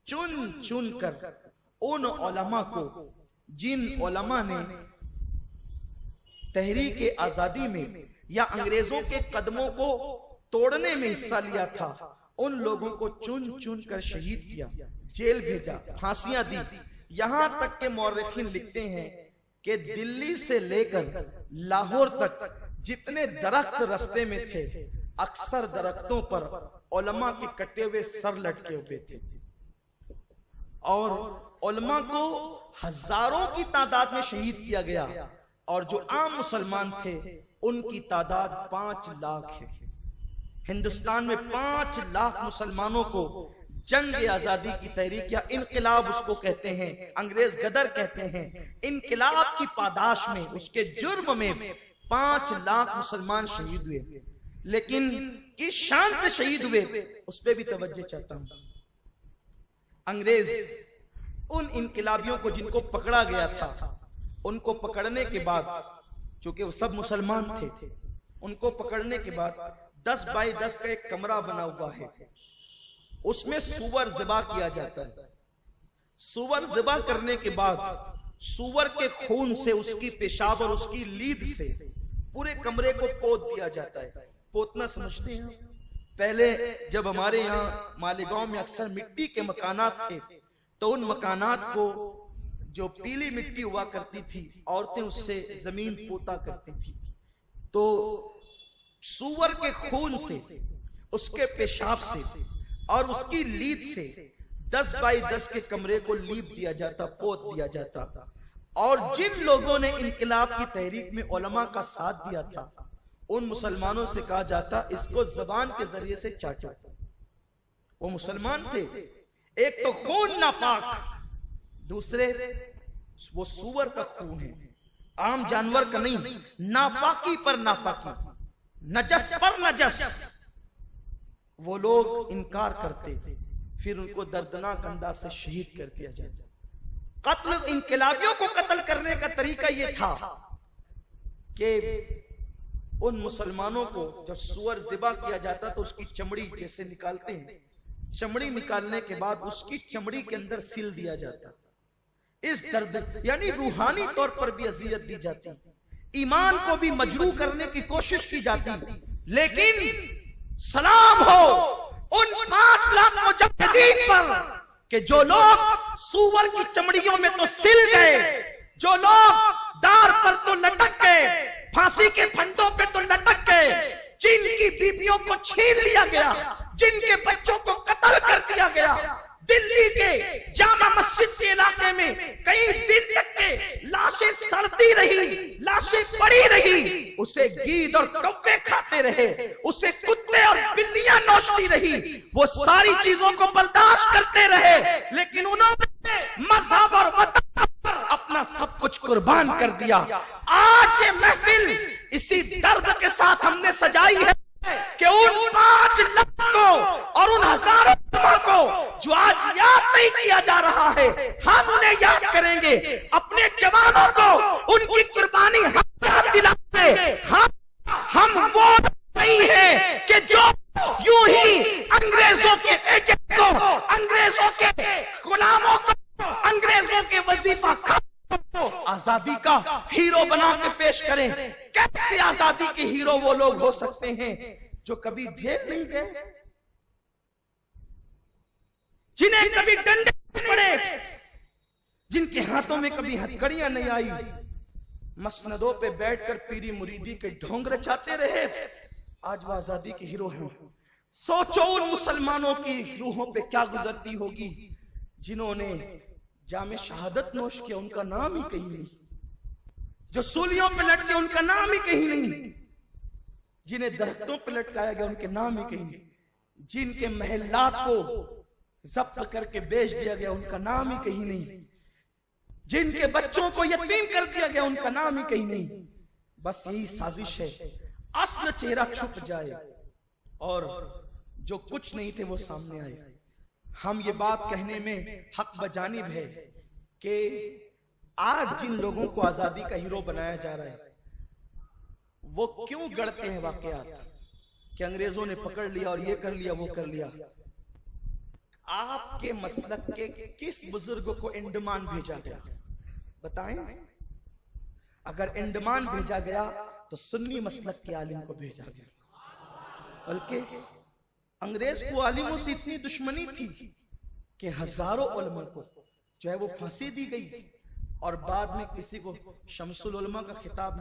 چن چن کر ان علماء کو جن علماء نے تحریک آزادی میں یا انگریزوں کے قدموں کو توڑنے میں حصہ لیا تھا، ان لوگوں کو چن چن کر شہید کیا، جیل بھیجا، پھانسیاں دی۔ یہاں تک کہ مورخین لکھتے ہیں کہ دلی سے لے کر لاہور تک جتنے درخت رستے میں تھے، اکثر درختوں پر علماء کے کٹے ہوئے سر لٹکے ہوئے تھے، اور علماء کو ہزاروں کی تعداد میں شہید کیا گیا، اور جو عام مسلمان تھے ان کی تعداد 5 لاکھ ہے۔ ہندوستان میں 5 لاکھ مسلمانوں کو جنگ آزادی کی تحریک یا انقلاب اس کو کہتے ہیں، انگریز غدر کہتے ہیں، انقلاب کی پاداش میں، اس کے جرم میں 5 لاکھ مسلمان شہید ہوئے۔ لیکن کس شان سے شہید ہوئے اس پہ بھی توجہ چاہتا ہوں۔ انگریز ان انقلابیوں کو جن کو پکڑا گیا تھا، ان کو پکڑنے کے بعد، چونکہ وہ سب مسلمان تھے، ان کو پکڑنے کے بعد 10 بائی 10 کا ایک کمرہ بنا ہوا ہے، اس میں سور ذبح کیا جاتا ہے۔ سور ذبح کرنے کے بعد سور کے خون سے، اس کی پیشاب اور اس کی لید سے پورے کمرے کو پوت دیا جاتا ہے۔ پوتنا سمجھتے ہیں؟ پہلے جب ہمارے یہاں مالیگاؤں میں اکثر مٹی کے مکانات تھے تو ان مکانات کو جو پیلی مٹی ہوا کرتی تھی، عورتیں اس سے زمین پوتا کرتی تھی، تو سور کے خون سے، اس کے پیشاب سے اور اس کی لید سے 10 بائی 10 کے کمرے کو لیپ دیا جاتا، پوت دیا جاتا، اور جن لوگوں نے انقلاب کی تحریک میں علماء کا ساتھ دیا تھا ان مسلمانوں سے کہا جاتا اس کو زبان کے ذریعے سے چاٹو۔ وہ مسلمان تھے، ایک تو خون ناپاک، دوسرے وہ سور کا خون ہے، عام جانور کا نہیں، ناپاکی پر ناپاکی، نجس پر نجس۔ وہ لوگ انکار کرتے، پھر ان کو دردناک انداز سے شہید کر دیا جاتا۔ قتل، انقلابیوں کو قتل کرنے کا طریقہ یہ تھا کہ ان مسلمانوں کو جب سور ذبح کیا جاتا تو اس کی چمڑی جیسے نکالتے ہیں، چمڑی نکالنے کے بعد اس کی چمڑی کے اندر سل دیا جاتا، اس درد یعنی روحانی طور پر بھی اذیت دی جاتی، ایمان کو بھی مجروح کرنے کی کوشش کی جاتی۔ لیکن سلام ہو ان 5 لاکھ مجاہدین پر کہ جو لوگ سور کی چمڑیوں میں تو سل گئے، جو لوگ دار پر تو لٹک گئے، پھانسی کے پھندوں پہ تو لٹک گئے، جن کی بیویوں کو چھین لیا گیا، جن کے بچوں کو قتل کر دیا گیا، دلی کے جامع مسجد کے علاقے میں کئی دن تک کے لاشیں سڑتی رہی، لاشیں پڑی رہی، اسے گید اور کوے کھاتے رہے، اسے کتے اور بلیاں نوچتی رہی، وہ ساری چیزوں کو برداشت کرتے رہے، لیکن انہوں نے مذہب اور وطن پر اپنا سب کچھ قربان کر دیا۔ آج یہ محفل اسی درد کے ساتھ ہم نے سجائی ہے کہ ان 5 لاکھ کو اور ان ہزاروں کو جو آج یاد نہیں کیا جا رہا ہے، ہم انہیں یاد کریں گے، اپنے جوانوں کو ان کی قربانی یاد دلاتے۔ ہم وہ نہیں ہیں کہ جو یوں ہی انگریزوں کے ایجنٹ کو، انگریزوں کے غلاموں کو، انگریزوں کے وظیفہ کو آزادی کا ہیرو بنا کے پیش کریں۔ کیسے آزادی کے ہیرو وہ لوگ ہو سکتے ہیں جو کبھی جیل نہیں گئے، جنہیں کبھی ڈنڈے نہیں پڑے، جن کے ہاتھوں میں کبھی ہتھکڑیاں نہیں آئی، مسندوں پہ بیٹھ کر پیری مریدی کے ڈھونگ رچاتے رہے، آج وہ آزادی کے ہیرو ہیں۔ سوچو ان مسلمانوں کی روحوں پہ کیا گزرتی ہوگی جنہوں نے جام شہادت نوش کیا، ان کا نام ہی کہیں نہیں، جو سولیوں پہ لٹکے ان کا نام ہی کہیں نہیں، جنہیں درختوں پہ لٹکایا گیا ان کے نام ہی کہیں نہیں، جن کے محلات کو ضبط کر کے بیچ دیا گیا ان کا نام ہی کہیں نہیں، جن کے بچوں کو یتیم کر دیا گیا ان کا نام ہی کہیں نہیں۔ بس یہی سازش ہے، اصل چہرہ چھپ جائے اور جو کچھ نہیں تھے وہ سامنے آئے۔ ہم یہ بات کہنے میں حق بجانب ہے کہ آج جن لوگوں کو آزادی کا ہیرو بنایا جا رہا ہے وہ کیوں گڑتے ہیں واقعات کہ انگریزوں نے پکڑ لیا اور یہ کر لیا وہ کر لیا۔ آپ کے مسلک کے کس بزرگ کو انڈمان بھیجا گیا؟ بتائیں. اگر انڈمان بھیجا گیا تو سنی مسلک کے عالم کو بھیجا گیا. بلکہ انگریز کو عالموں سے اتنی دشمنی تھی کہ ہزاروں علماء کو جو ہے وہ پھانسی دی گئی، اور بعد میں کسی کو شمس العلماء کا خطاب